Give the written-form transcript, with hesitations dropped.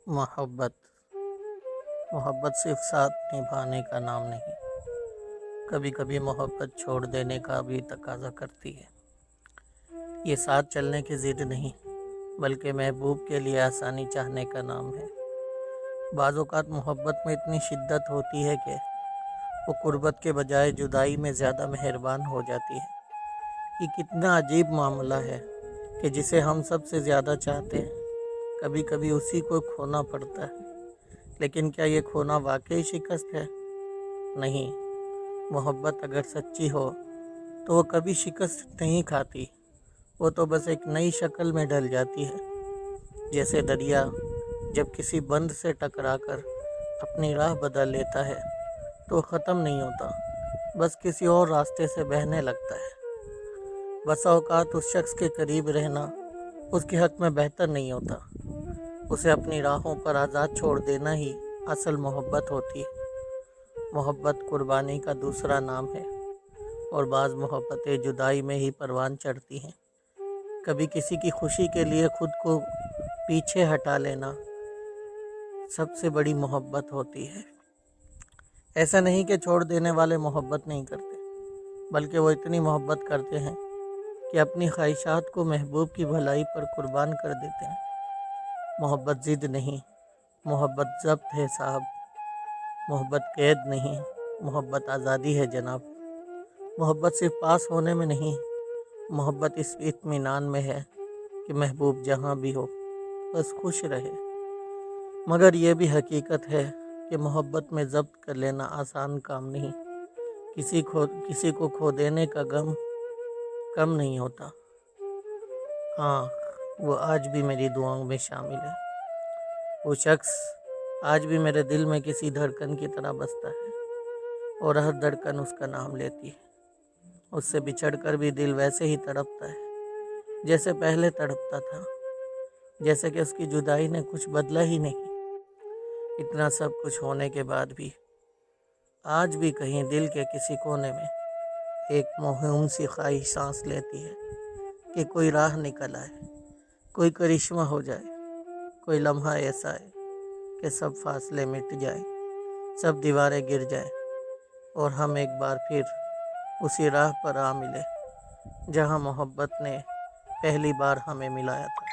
محبت محبت صرف ساتھ نبھانے کا نام نہیں، کبھی کبھی محبت چھوڑ دینے کا بھی تقاضا کرتی ہے۔ یہ ساتھ چلنے کی ضد نہیں، بلکہ محبوب کے لیے آسانی چاہنے کا نام ہے۔ بعض اوقات محبت میں اتنی شدت ہوتی ہے کہ وہ قربت کے بجائے جدائی میں زیادہ مہربان ہو جاتی ہے۔ یہ کتنا عجیب معاملہ ہے کہ جسے ہم سب سے زیادہ چاہتے ہیں، کبھی کبھی اسی کو کھونا پڑتا ہے۔ لیکن کیا یہ کھونا واقعی شکست ہے؟ نہیں، محبت اگر سچی ہو تو وہ کبھی شکست نہیں کھاتی، وہ تو بس ایک نئی شکل میں ڈھل جاتی ہے۔ جیسے دریا جب کسی بند سے ٹکرا کر اپنی راہ بدل لیتا ہے تو وہ ختم نہیں ہوتا، بس کسی اور راستے سے بہنے لگتا ہے۔ بسا اوقات اس شخص کے قریب رہنا اس کے حق میں بہتر نہیں ہوتا، اسے اپنی راہوں پر آزاد چھوڑ دینا ہی اصل محبت ہوتی ہے۔ محبت قربانی کا دوسرا نام ہے، اور بعض محبتیں جدائی میں ہی پروان چڑھتی ہیں۔ کبھی کسی کی خوشی کے لیے خود کو پیچھے ہٹا لینا سب سے بڑی محبت ہوتی ہے۔ ایسا نہیں کہ چھوڑ دینے والے محبت نہیں کرتے، بلکہ وہ اتنی محبت کرتے ہیں کہ اپنی خواہشات کو محبوب کی بھلائی پر قربان کر دیتے ہیں۔ محبت ضد نہیں، محبت ضبط ہے صاحب۔ محبت قید نہیں، محبت آزادی ہے جناب۔ محبت صرف پاس ہونے میں نہیں، محبت اس اطمینان میں ہے کہ محبوب جہاں بھی ہو بس خوش رہے۔ مگر یہ بھی حقیقت ہے کہ محبت میں ضبط کر لینا آسان کام نہیں۔ کسی کو کھو دینے کا غم کم نہیں ہوتا۔ ہاں، وہ آج بھی میری دعاؤں میں شامل ہے۔ وہ شخص آج بھی میرے دل میں کسی دھڑکن کی طرح بستا ہے، اور ہر دھڑکن اس کا نام لیتی ہے۔ اس سے بچھڑ کر بھی دل ویسے ہی تڑپتا ہے جیسے پہلے تڑپتا تھا، جیسے کہ اس کی جدائی نے کچھ بدلا ہی نہیں۔ اتنا سب کچھ ہونے کے بعد بھی آج بھی کہیں دل کے کسی کونے میں ایک موہوم سی خواہش سانس لیتی ہے کہ کوئی راہ نکل آئے، کوئی کرشمہ ہو جائے، کوئی لمحہ ایسا ہے کہ سب فاصلے مٹ جائیں، سب دیواریں گر جائیں، اور ہم ایک بار پھر اسی راہ پر آ ملے جہاں محبت نے پہلی بار ہمیں ملایا تھا۔